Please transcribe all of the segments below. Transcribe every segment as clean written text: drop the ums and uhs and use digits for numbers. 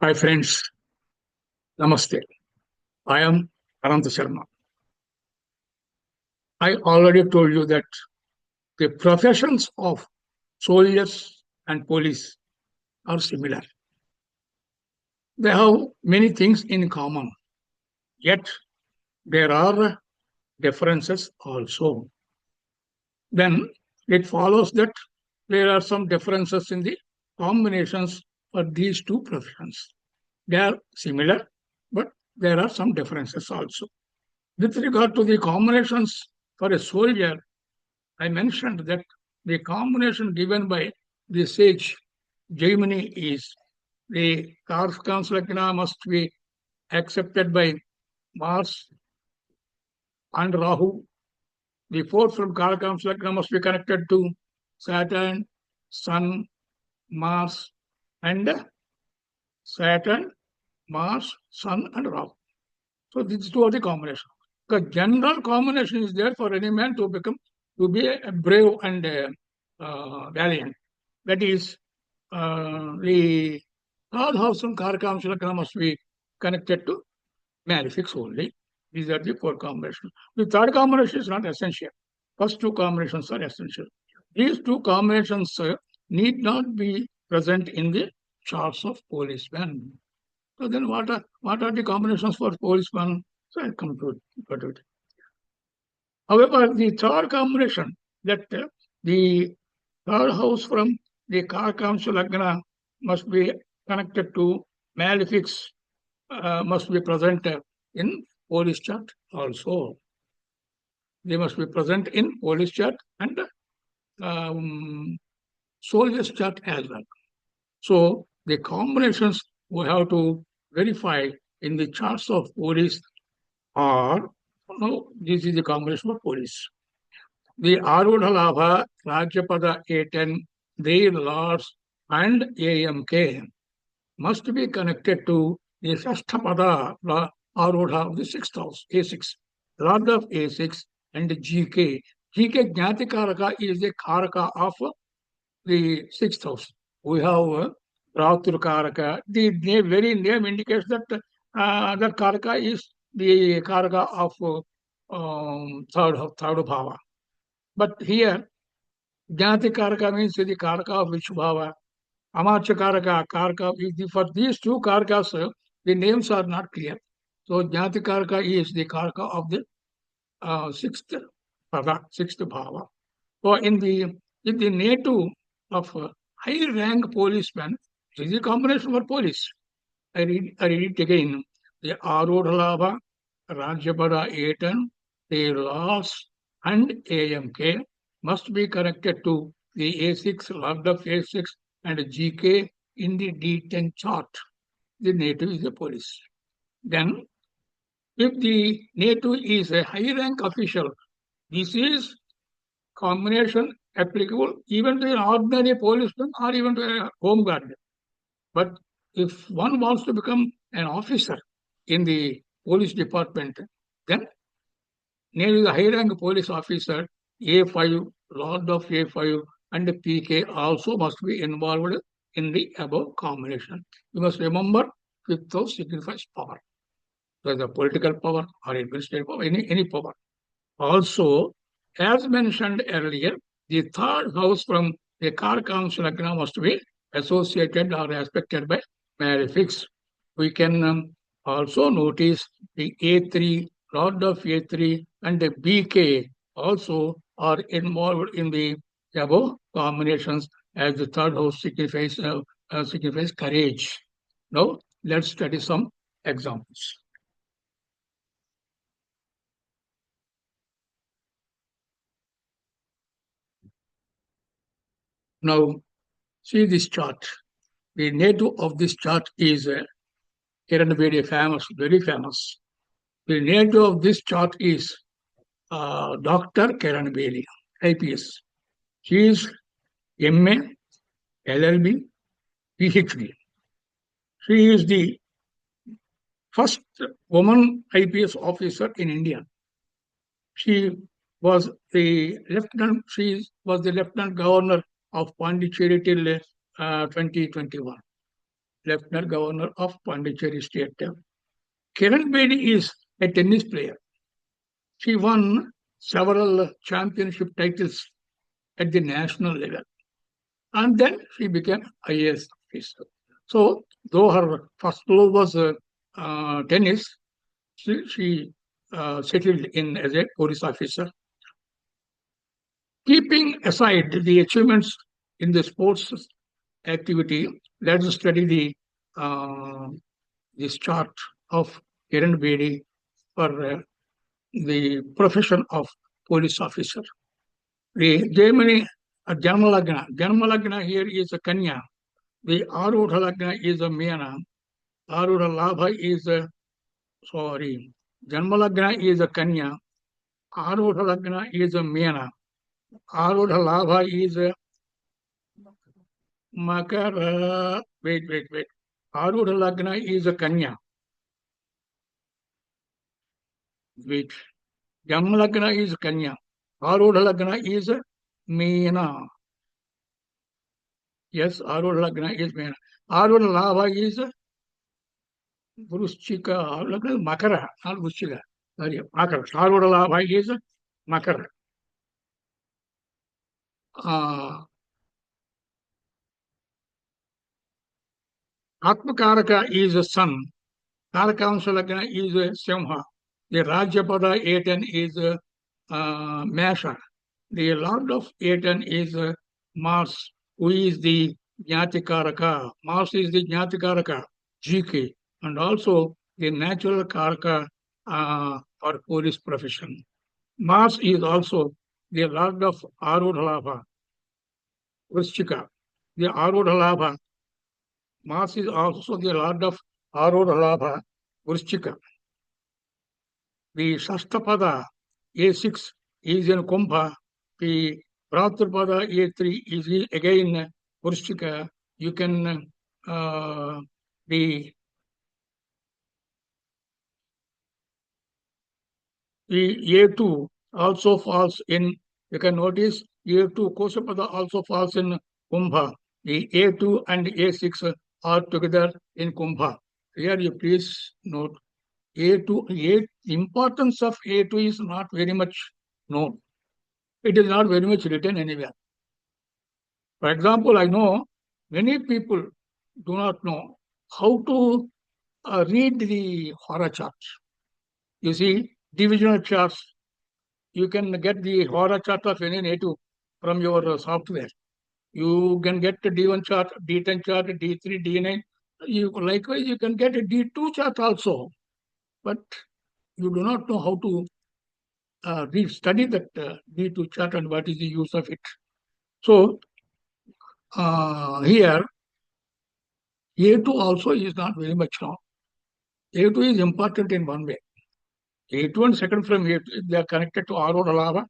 Hi friends, Namaste. I am Ananta Sharma. I already told you that the professions of soldiers and police are similar. They have many things in common, yet there are differences also. Then it follows that there are some differences in the combinations for these two professions. They are similar, but there are some differences also. With regard to the combinations for a soldier, I mentioned that the combination given by the sage Jaimini is the Karskans Lagna must be accepted by Mars and Rahu. The fourth from Karskans Lagna must be connected to Saturn, Sun, Mars, and Saturn, Mars, Sun, and Rahu. So these two are the combinations. The general combination is there for any man to be a brave and valiant. That is, the third house from Karaka Lakna must be connected to malefics only. These are the four combinations. The third combination is not essential. First two combinations are essential. These two combinations need not be present in the charts of policemen. So then what are the combinations for policemen? So I'll come to it. However, the third combination that the third house from the Karkamsha Lagna must be connected to malefics, must be present in police chart also. They must be present in police chart and soldiers chart as well. So the combinations we have to verify in the charts of police are, no, this is the combination of police. The Arudha Labha, Rajyapada A10, their lords, and AMK must be connected to the Shashta Pada, Arudha of the sixth house, A6, Lord of A6, and GK. GK Jnati Karaka is the Karaka of the sixth house. We have Ratur Karaka. The very name indicates that that Karaka is the Karaka of third bhava. But here, Jnati Karaka means the Karaka of which bhava? Amarcha Karaka, Karaka. For these two Karakas, the names are not clear. So Jnati Karaka is the Karaka of the sixth pada, sixth bhava. So in the native of high rank policeman, this is a combination for police. I read it again. The Arudha Rajyapada A10, the laws and AMK must be connected to the A6, log of A6 and GK in the D10 chart. The native is the police. Then, if the native is a high rank official, this is combination applicable even to an ordinary policeman or even to a home guard. But if one wants to become an officer in the police department, then name is a high rank police officer, A5, Lord of A5, and PK also must be involved in the above combination. You must remember fifth house signifies power, whether political power or administrative power, any power. Also, as mentioned earlier, the third house from the Karkamsha Lagna must be associated or aspected by malefics. We can also notice the A3, Lord of A3, and the BK also are involved in the above combinations, as the third house signifies courage. Now, let's study some examples. Now, see this chart. The native of this chart is Kiran Bedi, very famous. The native of this chart is Dr. Kiran Bedi, IPS. She is MA, LLB, PhD. She is the first woman IPS officer in India. She was the lieutenant governor of Pondicherry till 2021. Lieutenant Governor of Pondicherry State. Kiran Bedi is a tennis player. She won several championship titles at the national level. And then she became IAS officer. So, though her first love was tennis, she settled in as a police officer. Keeping aside the achievements in the sports activity, let's study this chart of Kiran Bedi for the profession of police officer. The Jaimini Janmalagna. Janmalagna here is a Kanya. The Arudha Lagna is a Mena. Arudha Labha is a, sorry, Janmalagna is a Kanya. Arudha Lagna is a Mena. Arudha Labha is a Makara. Wait. Arudha Lagna is a Kanya. Wait. Janmalagna is Kanya. Arudha Lagna is a Mena. Yes, Arudha Lagna is Mena. Arudha Labha is a Vrushchika, Makara, not Vrushchika. Sorry, Makara. Arudha Labha is a Makara. Atmakaraka is a sun. Karakansha Lagna is a Simha. The Rajyapada Etan is a Mesha. The Lord of Etan is Mars, who is the Jnatikaraka. Mars is the Jnatikaraka, GK, and also the natural Karaka for police profession. Mars is also the Lord of Arudhalabha, Vrishchika. The Arudhalabha, Mars is also the Lord of Arudhalabha, Vrishchika. The Shashta Pada, A6, is in Kumbha. The Bhratrapada A3 is again Vrishchika. You can the A2 also falls in, you can notice A2 Koshapada also falls in Kumbha. The A2 and A6 are together in Kumbha. Here you please note the importance of A2 is not very much known. It is not very much written anywhere. For example, I know many people do not know how to read the Hora chart. You see, divisional charts, you can get the Hora chart of any native from your software. You can get the D1 chart, D10 chart, D3, D9. Likewise, you can get a D2 chart also. But you do not know how to study that D2 chart and what is the use of it. So here, A2 also is not very much known. A2 is important in one way. A2 and second from A2, if they are connected to Aurora lava,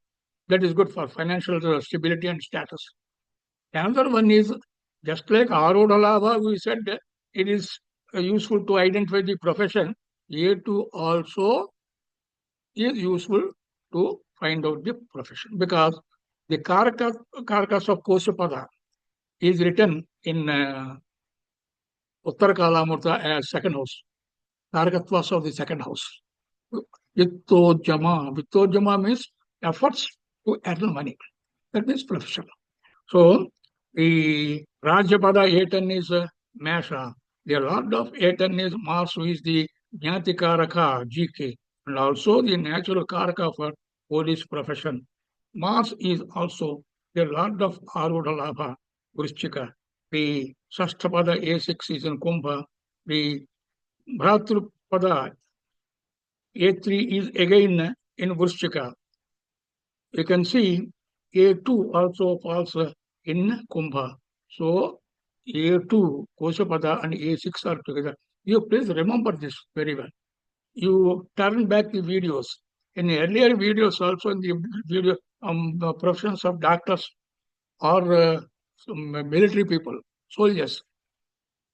that is good for financial stability and status. Another one is, just like Aurora lava, we said it is useful to identify the profession. A2 also is useful to find out the profession, because the Karakas of Koshapada is written in Uttara Kalamurta as second house. Karakatwas of the second house. Vittojama. Vittojama means efforts to earn money. That means profession. So the Rajyapada Etan is Mesha. The Lord of Etan is Mars, who is the Jnati Karaka, GK, and also the natural Karaka for police profession. Mars is also the Lord of Arudhalabha, Vrishchika. The Shashtapada A6 is in Kumbha. The Bhratrapada A3 is again in Vrishchika. You can see A2 also falls in Kumbha. So A2, Koshapada and A6 are together. You please remember this very well. You turn back the videos. In earlier videos also, in the video professions of doctors or military people, soldiers,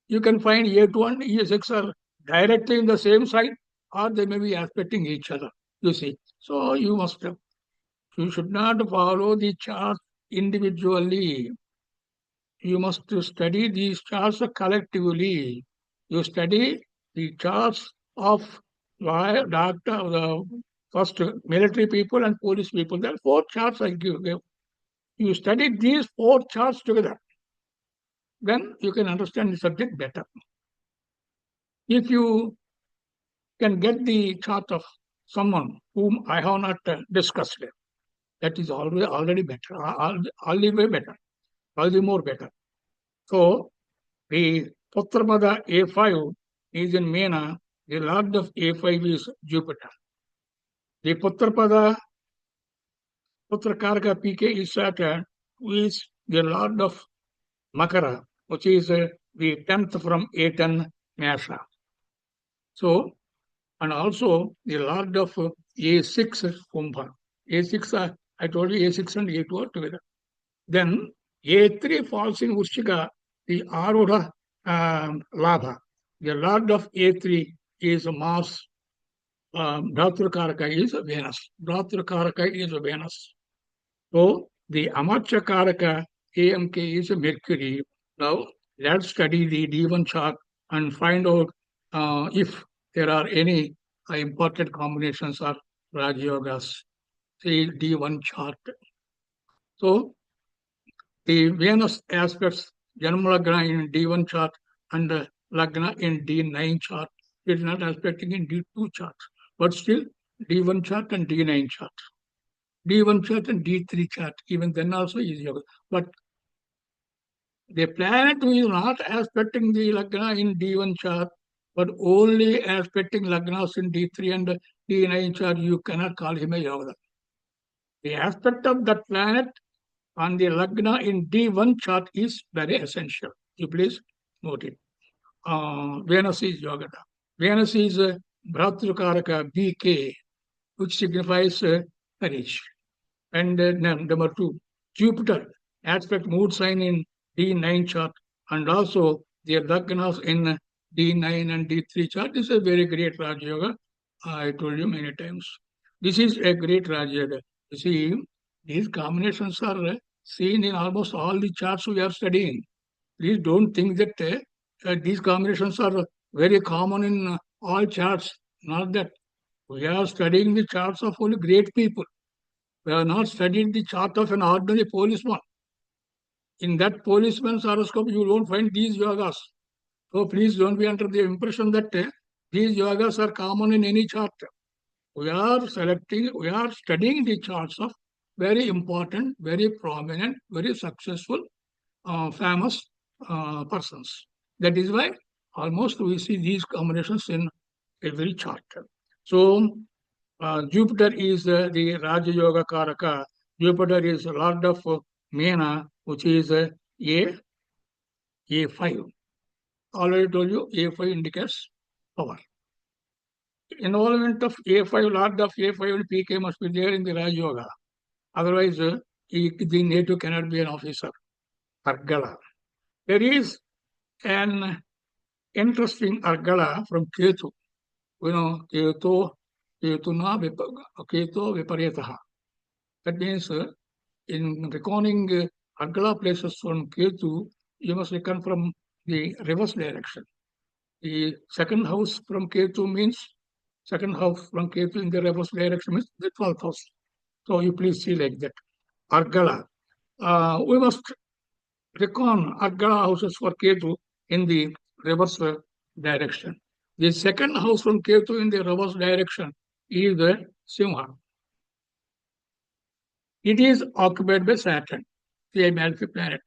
you can find A2 and A6 are directly in the same side, or they may be aspecting each other, you see. So you should not follow the chart individually. You must study these charts collectively. You study the charts of lawyer, doctor, the first military people and police people. There are four charts I give. You study these four charts together, then you can understand the subject better. If you can get the chart of someone whom I have not discussed, that is already better, all the way better, all the more better. So the Putrapada A5 is in Meena. The Lord of A5 is Jupiter. The Putrakaraka PK is Saturn, who is the Lord of Makara, which is the 10th from A10 Mesha. So, and also the Lord of A6 Kumbha. A6, I told you A6 and A2 are together. Then A3 falls in Ushika, the Arudha Labha. The Lord of A3 is Mars. Bhratrakaraka is Venus. Bhratrakaraka is Venus. So the Amachakaraka AMK is Mercury. Now let's study the D1 chart and find out if there are any important combinations of Raj Yogas. See D1 chart. So the Venus aspects Janma Lagna in D1 chart and Lagna in D9 chart. It is not aspecting in D2 chart, but still D1 chart and D9 chart. D1 chart and D3 chart, even then also is yoga. But the planet who is not aspecting the Lagna in D1 chart, but only aspecting Lagnas in D3 and D9 chart, you cannot call him a yoga. The aspect of that planet on the Lagna in D1 chart is very essential. You please note it. Venus is Yogada. Venus is Bhratrakaraka BK, which signifies courage. And number two, Jupiter, aspect mood sign in D9 chart, and also the Lagnas in D9 and D3 chart. This is a very great Raj Yoga. I told you many times. This is a great Raj Yoga. You see, these combinations are seen in almost all the charts we are studying. Please don't think that these combinations are very common in all charts. Not that. We are studying the charts of only great people. We have not studied the chart of an ordinary policeman. In that policeman's horoscope, you don't find these yogas. So please don't be under the impression that these yogas are common in any chart. We are studying the charts of very important, very prominent, very successful, famous persons. That is why almost we see these combinations in every chart. So Jupiter is the Raja Yoga Karaka. Jupiter is Lord of Meena, which is A5. Already told you A5 indicates power. Involvement of A5, Lord of A5 and PK must be there in the Raja Yoga. Otherwise, the native cannot be an officer. Argala. There is an interesting Argala from Ketu. You know, Ketu Viparetaha. That means in reckoning Argala places from Ketu, you must reckon from the reverse direction. The second house from Ketu means second house from Ketu in the reverse direction means the 12th house. So you please see like that. Argala. We must reckon Argala houses for Ketu in the reverse direction. The second house from Ketu in the reverse direction is the Simha. It is occupied by Saturn, the malefic planet.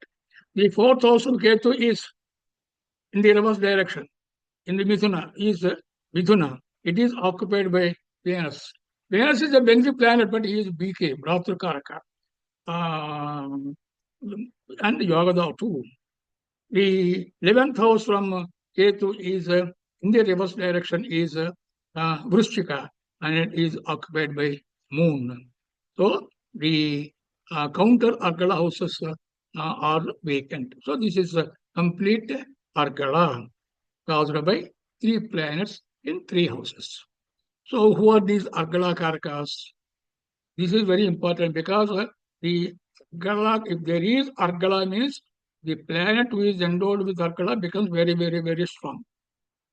The fourth house from Ketu is in the reverse direction. In the Mithuna is Mithuna. It is occupied by Venus. Venus is a benefic planet, but he is BK, Bhratrakaraka. And Yogada too. The 11th house from Ketu is in the reverse direction is Vrishchika, and it is occupied by Moon. So the counter Argala houses are vacant. So this is a complete Argala caused by three planets in three houses. So who are these Argala Karakas? This is very important because the Argala, if there is Argala means the planet who is endowed with Argala becomes very, very, very strong.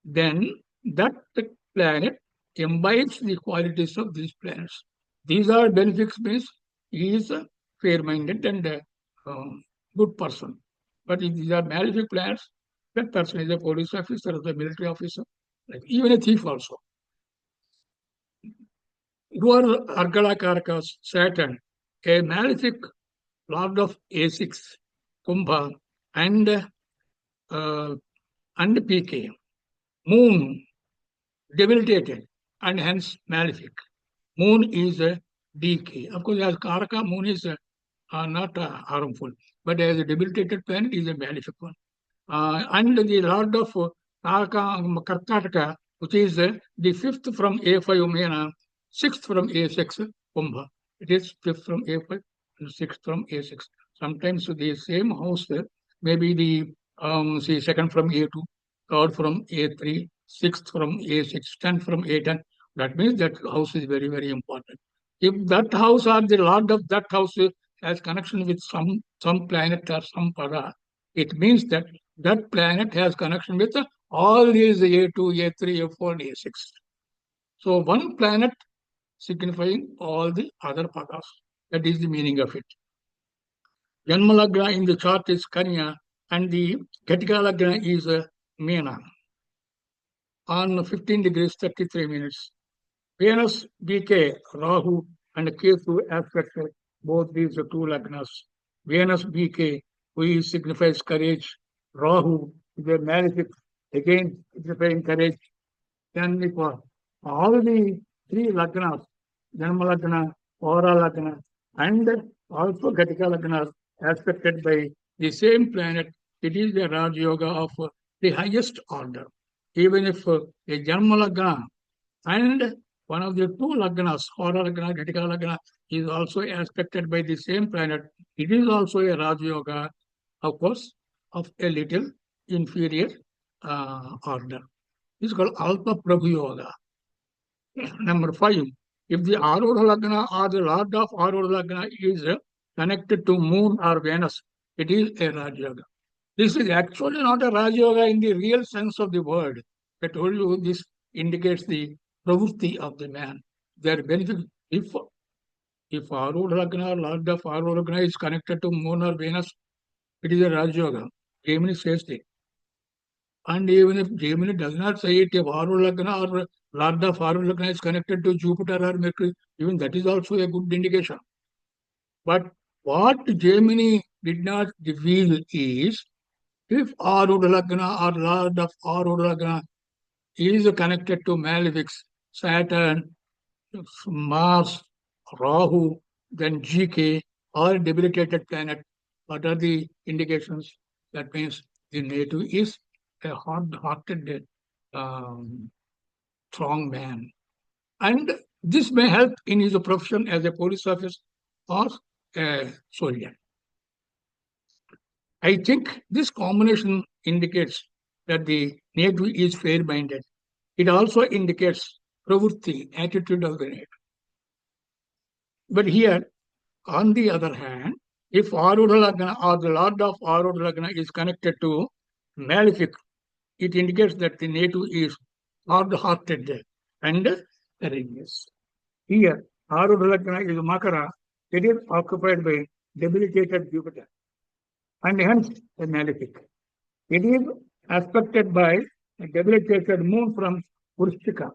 then that planet imbibes the qualities of these planets. These are benefics means he is a fair-minded and a good person. But if these are malefic planets, that person is a police officer or a military officer, like even a thief also. Who are Argala Karakas, Saturn, a malefic lord of A6, Kumbha, and uh, and PK. Moon, debilitated, and hence malefic. Moon is a decay. Of course, as Karaka, Moon is not harmful, but as a debilitated planet is a malefic one. And the Lord of Karnataka, which is the fifth from A5 Mena, sixth from A6 Kumbha. It is fifth from A5 and sixth from A6. Sometimes the same house maybe the say second from A2, third from A3, sixth from A6, tenth from A10. That means that house is very, very important. If that house or the Lord of that house has connection with some planet or some pada, it means that that planet has connection with all these A2, A3, A4, and A6. So one planet signifying all the other padas. That is the meaning of it. Janmalagna in the chart is Kanya and the Katika Lagna is Meena on 15 degrees 33 minutes. Venus, BK, Rahu, and Ketu aspect both these two lagnas. Venus, BK, which signifies courage. Rahu is a malefic, again signifying courage. Then for all the three lagnas, Janma Lagna, Aura Lagna, and also Gatika Lagna, aspected by the same planet, it is the Raj Yoga of the highest order. Even if a Janma Lagna and one of the two lagnas, Hora Lagna, Ghatika Lagna, is also aspected by the same planet. It is also a Raj Yoga, of course, of a little inferior order. This is called Alpa Prabhu Yoga. Number 5. If the Arudha Lagna or the Lord of Arudha Lagna is connected to Moon or Venus, it is a Raj Yoga. This is actually not a Raj Yoga in the real sense of the word. I told you this indicates the pravrutti of the man. Their benefit, if Arudha Lagna, Lord of Arudha Lagna is connected to Moon or Venus, it is a Raj Yoga. Jaimini says it. And even if Jaimini does not say it, if Arudha Lagna or Lord of Arudha Lagna is connected to Jupiter or Mercury, even that is also a good indication. But what Jaimini did not reveal is if Arudha Lagna or Lord of Arudha Lagna is connected to malefics, Saturn, Mars, Rahu, then GK, or debilitated planet. What are the indications? That means the native is a hard-hearted, um, strong man. And this may help in his profession as a police officer or a soldier. I think this combination indicates that the native is fair-minded. It also indicates pravrutti, attitude of the native. But here, on the other hand, if Arudha Lagna or the Lord of Arudha Lagna is connected to malefic, it indicates that the native is hard-hearted and courageous. Here, Arudha Lagna is Makara, it is occupied by debilitated Jupiter and hence a malefic. It is aspected by a debilitated moon from Vrishchika.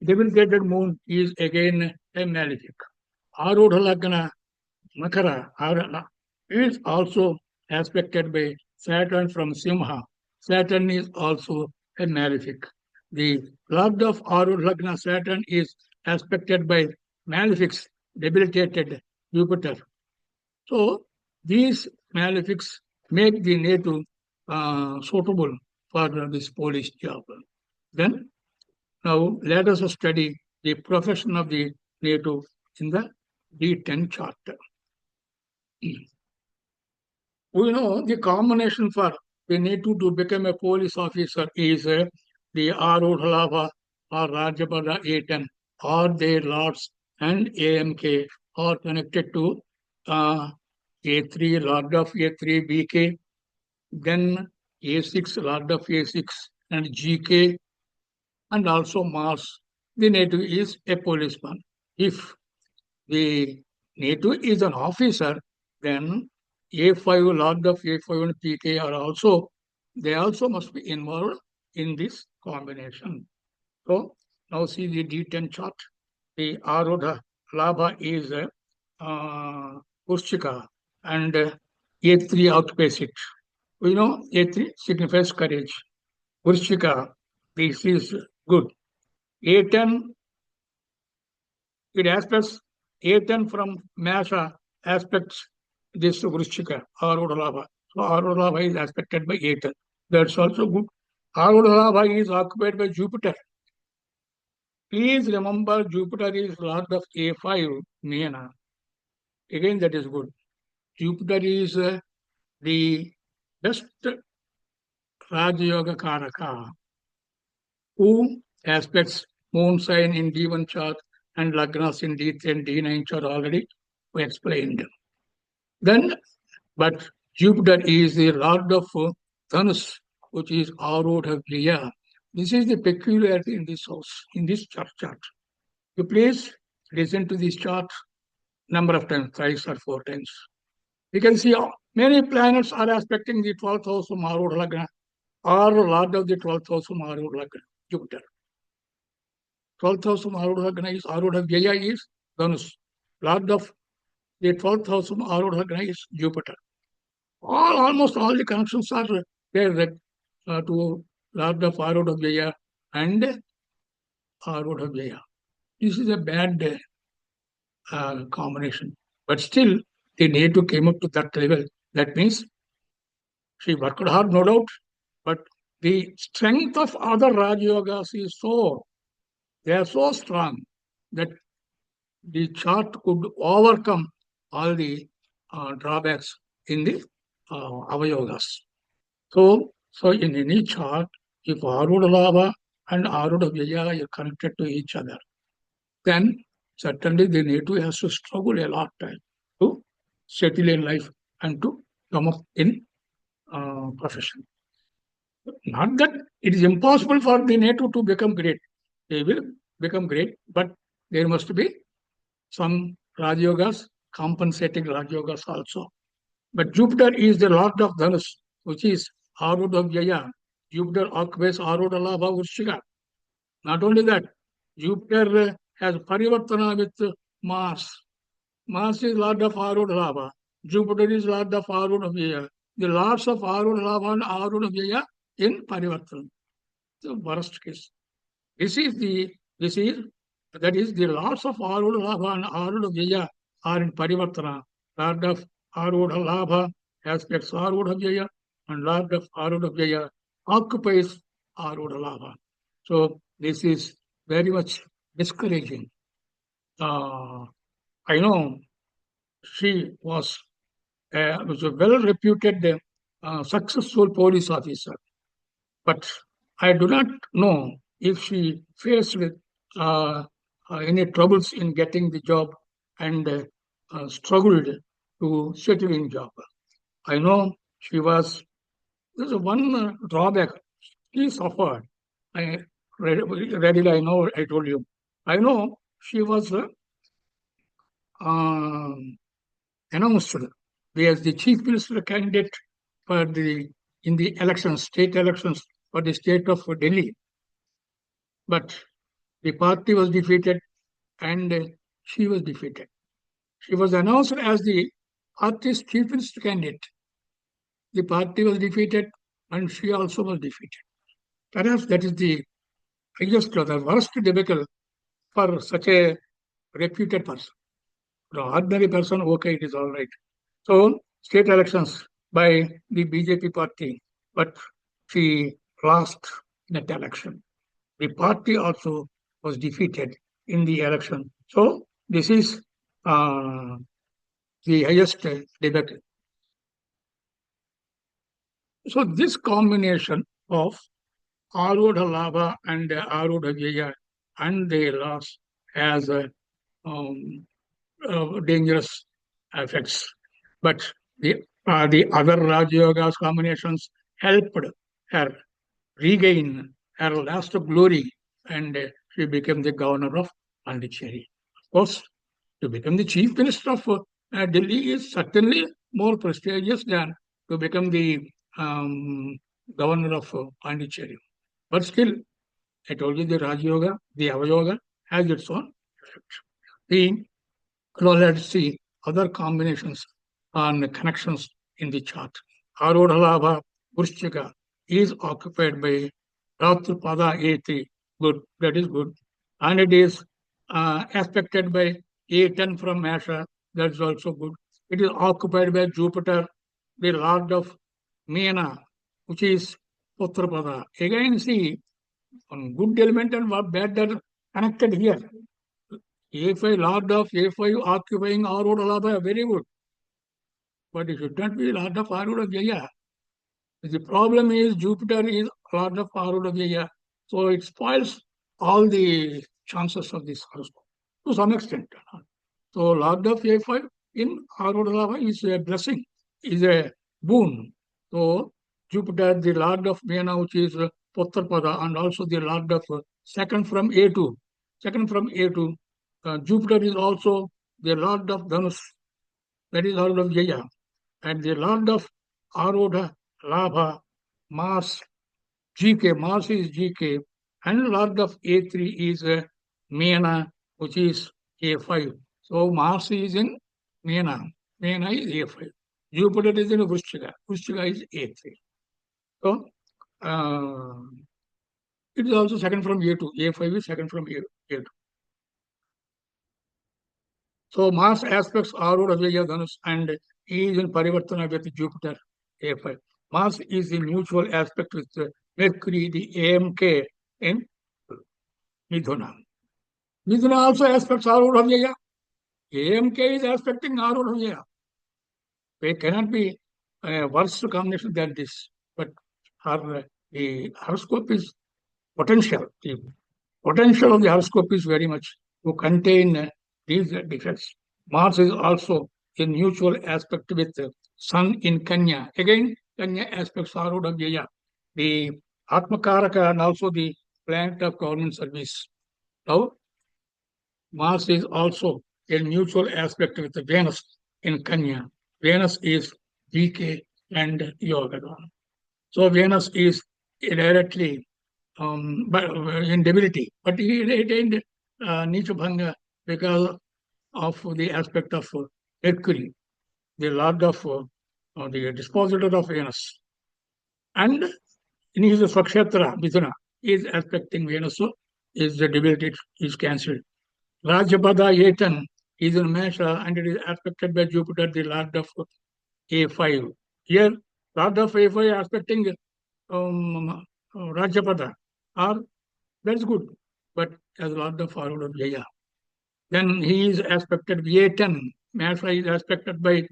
Debilitated moon is again a malefic. Arudha Lagna Makara is also aspected by Saturn from Simha. Saturn is also a malefic. The Lord of Arudha Lagna Saturn is aspected by malefics, debilitated Jupiter. So these malefics make the native suitable for this police job. Then now let us study the profession of the native in the D10 chart. We know the combination for the native to become a police officer is the Arudha or Rajapada A10 or their lords and AMK are connected to A3, Lord of A3 BK, then A6, Lord of A6, and GK, and also Mars. The native is a policeman. If the native is an officer, then A5, log of A5 and PK are also, they also must be involved in this combination. So now see the D10 chart. The Arudha Labha is Ushchika, and A3 outpaces it. We know A3 signifies courage. Vrishika, this is good. A10, it aspects A10 from Masha aspects this Vrishika, Arudalabha. So Arudalabha is aspected by A10. That's also good. Arudalabha is occupied by Jupiter. Please remember Jupiter is Lord of A5, Meena. Again, that is good. Jupiter is the best Raja Yoga Karaka, who aspects moon sign in D1 chart and Lagnas in D3 and D9 chart already we explained. Then, but Jupiter is the lord of Thanush, which is Arudha Kriya. This is the peculiarity in this house, in this chart. You please listen to this chart number of times, thrice or four times. You can see many planets are aspecting the 12th house of Marud Lagna, or lord of the 12th house of Marud Lagna, Jupiter. 12th house of Arudha Lagna is Arudha Vyaya is Dhanush. Lord of the 12th house of Arudha Lagna is Jupiter. Almost all the connections are there to Lord of Arudha Vyaya and Arudha Vyaya. This is a bad combination. But still, the native came up to that level. That means she worked hard, no doubt, but the strength of other Raj Yogas is so, they are so strong that the chart could overcome all the drawbacks in the avayogas. So in any chart, if Arudha Labha and Arudha Vyaya are connected to each other, then certainly the native has to struggle a lot time to settle in life and to come up in profession. Not that it is impossible for the native to become great. They will become great, but there must be some Rajyogas compensating Rajyogas also. But Jupiter is the lord of Dhanush, which is Arudha Vyaya. Jupiter occupies Arudha Labha Vrishika. Not only that, Jupiter has Parivartana with Mars. Mars is lord of Arudha Labha. Jupiter is lord of Arudha Vyaya. The lords of Arudha Labha and Arudha Vyaya in Parivartana. The worst case. This is that is the lords of Arudha Labha and Arudha Vyaya are in Parivartana. Lord of Arudha Labha aspects Arudha Vyaya and Lord of Arudha Vyaya occupies Arudha Labha. So this is very much discouraging. I know she was a well-reputed, successful police officer, but I do not know if she faced with any troubles in getting the job and struggled to settle in job. I know there's one drawback she suffered. I readily, I know, I told you. I know she was announced as the chief minister candidate for in the elections, state elections for the state of Delhi. But the party was defeated and she was defeated. She was announced as the party's chief minister candidate. The party was defeated and she also was defeated. Perhaps that is the highest or the worst debacle for such a reputed person. The ordinary person, okay, it is all right. So, state elections by the BJP party, but she lost that election. The party also was defeated in the election. So, this is the highest debate. So, this combination of Arudha Labha and Arudha Vyaya and their loss has dangerous effects. But the other Raj Yogas combinations helped her regain her last glory, and she became the governor of Pondicherry. Of course, to become the chief minister of Delhi is certainly more prestigious than to become the um, governor of Pondicherry. But still, I told you the Raj Yoga, the Hava Yoga has its own effect. The Now let's see other combinations and connections in the chart. Arodhalabha Vrishchika is occupied by Shashta Pada A3. Good, that is good. And it is aspected by A10 from Asha. That is also good. It is occupied by Jupiter, the Lord of Meena, which is Putrapada. Again, see, one good element and one bad are connected here. A5, Lord of A5 occupying Arodhalabha, very good. But it should not be Lord of Arodhalabha. The problem is Jupiter is Lord of Arodhalabha. So it spoils all the chances of this horoscope to some extent. So Lord of A5 in Arodhalabha is a blessing, is a boon. So Jupiter, the Lord of Meena, which is Putrapada, and also the Lord of second from A2. Second from A2, Jupiter is also the Lord of Dhanus, that is Lord of Jaya, and the Lord of Arodha, Labha, Mars, GK, Mars is GK, and Lord of A3 is Meena, which is A5. So Mars is in Meena, Meena is A5. Jupiter is in Vrishchika, Vrishchika is A3. So uh, it is also second from A2, A5 is second from A2. So Mars aspects Arudha Vya Dhanus and is in Parivartana with Jupiter A5. Mars is the mutual aspect with Mercury, the AMK in Midhuna. Midhuna also aspects Arudha Vya. AMK is aspecting Arudha Vya. They cannot be a worse combination than this. But the horoscope is potential. The potential of the horoscope is very much to contain these defects. Mars is also in mutual aspect with Sun in Kanya. Again, Kanya aspects are out of Jaya, the Atmakaraka and also the planet of government service. Now, Mars is also in mutual aspect with Venus in Kanya. Venus is DK and Yoga. So Venus is directly but in debility, but he retained Nicha Bhanga because of the aspect of Mercury, the lord of the dispositor of Venus. And in his Swakshetra, Mithuna, is aspecting Venus, so is the debility is cancelled. Rajyapada Yetan is in Mesha and it is aspected by Jupiter, the lord of A5. Here, lord of A5 aspecting Rajyapada, or that's good, but as lord of forward of Jaya. Then he is aspected A10. Mesha is aspected by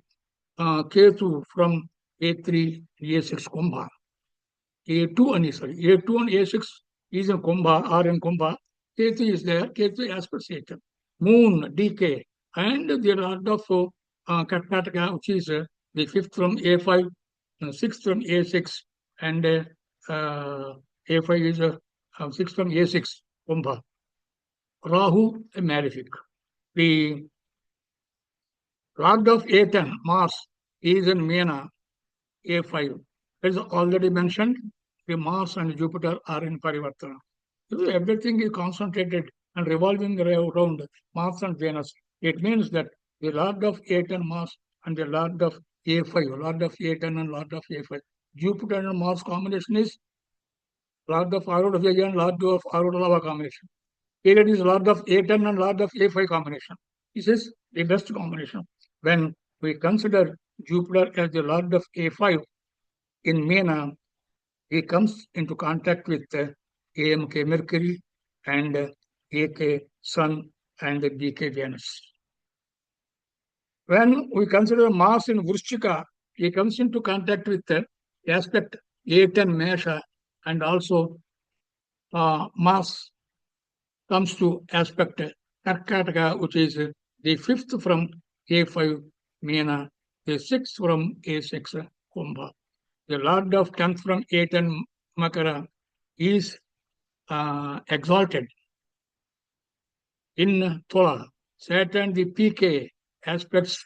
Ketu from A3, A6 Kumbha. A2 and A2 and A6 is in Kumbha, are in Kumbha. Ketu is there. Ketu aspects A10. Moon, DK, and the lord of Karnataka, which is the fifth from A5, sixth from A6, and A5 is sixth from A6, Kumbha. Rahu, a malefic. The lord of A10, Mars, is in Meena, A5. As already mentioned, the Mars and Jupiter are in Parivartana. So everything is concentrated and revolving around Mars and Venus. It means that the lord of A10 Mars and the lord of A5, lord of A10 and lord of A5. Jupiter and Mars combination is lord of Arudha and lord of Arudha combination. Here it is lord of A10 and lord of A5 combination. This is the best combination. When we consider Jupiter as the lord of A5 in Meena, he comes into contact with AMK Mercury and AK Sun and DK Venus. When we consider Mars in Vrishchika, he comes into contact with the aspect A10 Mesha and also Mars comes to aspect Karkataka, which is the fifth from A5 Meena, the sixth from A6 Kumbha. The lord of 10th from A10 Makara is exalted in Thola. Saturn, the PK aspects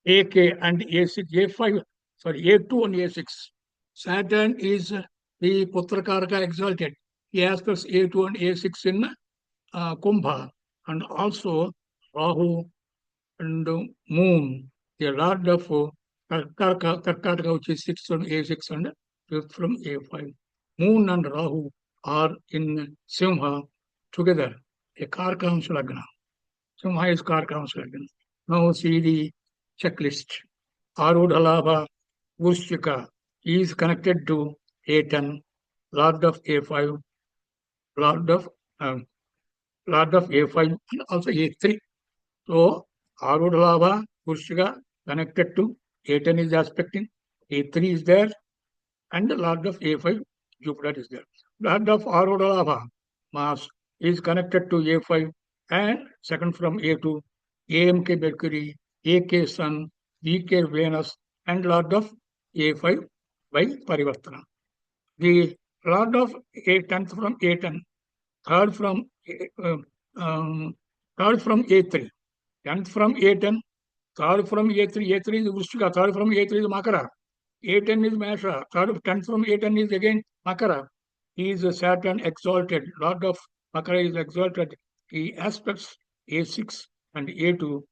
AK and A6, A5, sorry, A2 and A6. Saturn is the Putrakaraka exalted. He aspects A2 and A6 in Kumbha, and also Rahu and Moon, the Lord of Karkataka, which is 6 from A6 and 5th from A5. Moon and Rahu are in Simha together, a Karkamsa Lagna. Simha is Karkamsa Lagna. Now see the checklist. Arudhalabha Vushchika is connected to A10, Lord of A5, Lord of um, Lord of A5, and also A3. So Arudhalabha Vushchika connected to A10 is aspecting, A3 is there, and the Lord of A5, Jupiter is there. Lord of Arudhalabha, Mars, is connected to A5 and second from A2, AMK Mercury, AK Sun, VK Venus, and Lord of A5 by Parivartana. The Lord of A10th from A10, third from uh, um, third from A3, 10th from A10, third from A3, A3 is Vrishchika, third from A3 is Makara, A10 is Mesha, third 10th from A10 is again Makara. He is a Saturn exalted, Lord of Makara is exalted. He aspects A6 and A2,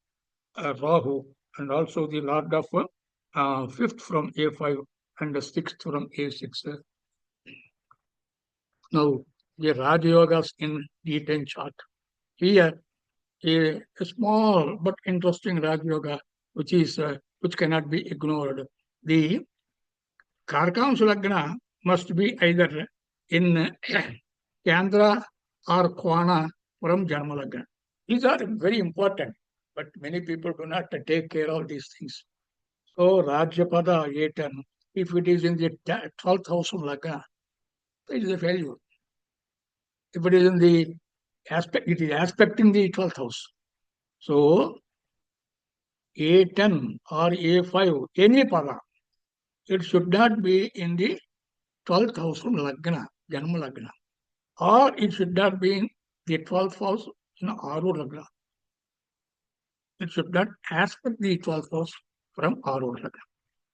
Rahu, and also the Lord of 5th from A5 and the 6th from A6. Now, the Raja Yogas in D10 chart. Here, a small but interesting Raja Yoga, which cannot be ignored. The Karkamsa Lagna must be either in Chandra or Kwana from Janma Lagna. These are very important, but many people do not take care of these things. So Rajyapada Yetan, if it is in the 12th house of Lagna, it is a failure. If it is in the aspect, it is aspecting the 12th house. So A10 or A5, any pada, it should not be in the 12th house from Lagna, Janma Lagna. Or it should not be in the 12th house in Aru Lagna. It should not aspect the 12th house from Aru Lagna.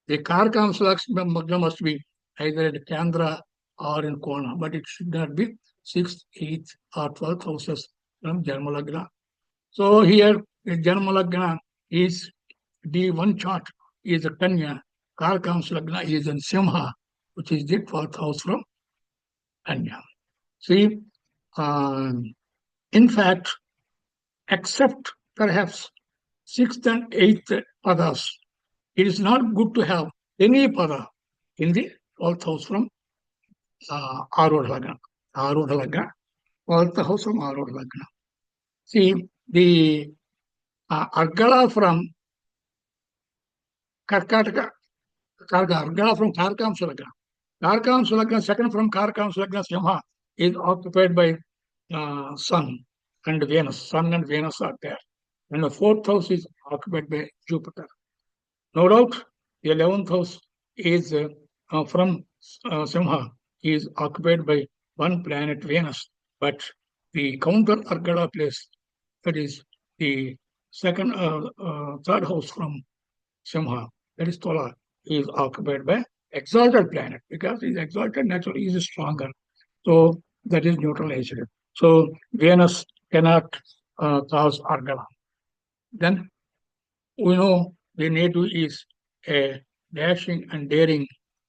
The Karkam Lagna must be either in Chandra or in Kona, but it should not be 6th, 8th, or 12th houses from Janma Lagna. So here, the Janma Lagna is D1 chart is a Kanya. Karkam Lagna is in Simha, which is the 12th house from Kanya. See, in fact, except perhaps 6th and 8th padas, it is not good to have any pada in the 12th house from Arudha Lagna. Arudha Lagna, 12th house from Arudha Lagna. See, the Argala from Karkataka, Argala from Karkam Sulagna. Karkam Sulagna, second from Karkam Sulagna, Simha, is occupied by Sun and Venus. Sun and Venus are there. And the 4th house is occupied by Jupiter. No doubt, the 11th house is from Simha, is occupied by one planet, Venus. But the counter Argala place, that is the third house from Simha, that is Tola, is occupied by exalted planet because his exalted naturally is stronger. So that is neutralized. So Venus cannot cause Argala. Then we know the native is a dashing and daring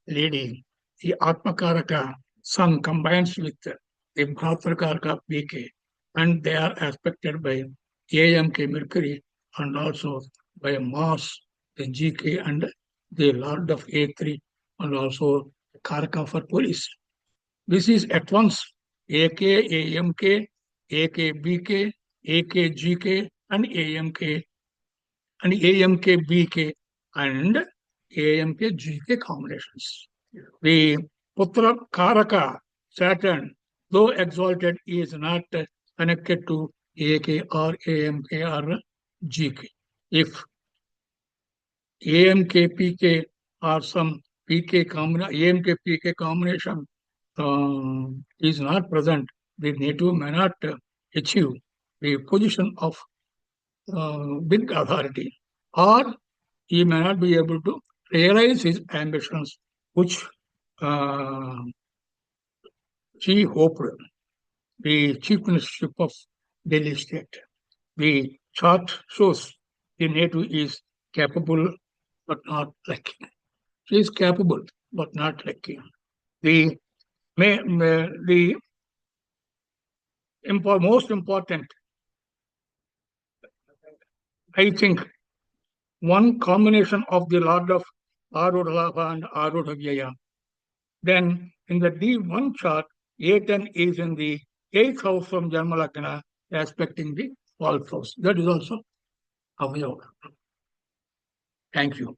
lady. The Atmakaraka sun combines with the Bhatrakaraka PK, and they are aspected by AMK Mercury and also by Mars, the GK, and the Lord of A3, and also Karaka for police. This is at once AK, AMK, AKBK, AKGK, and AMK and AMK-BK and AMK-GK combinations. The Putra Karaka Saturn, though exalted, is not connected to AK or AMK or GK. If AMK-PK or some PK combination, AMK PK combination is not present, the native may not achieve the position of big authority, or he may not be able to realize his ambitions, which uh, he hoped, the chief ministership of Delhi state. The chart shows the native is capable but not lucky. She is capable but not lucky. The the most important, I think, one combination of the Lord of Arudhalabha and Arudhavyaya. Then in the D1 chart, A10 is in the 8th house from Janmalakana, aspecting the 12th house. That is also available. Thank you.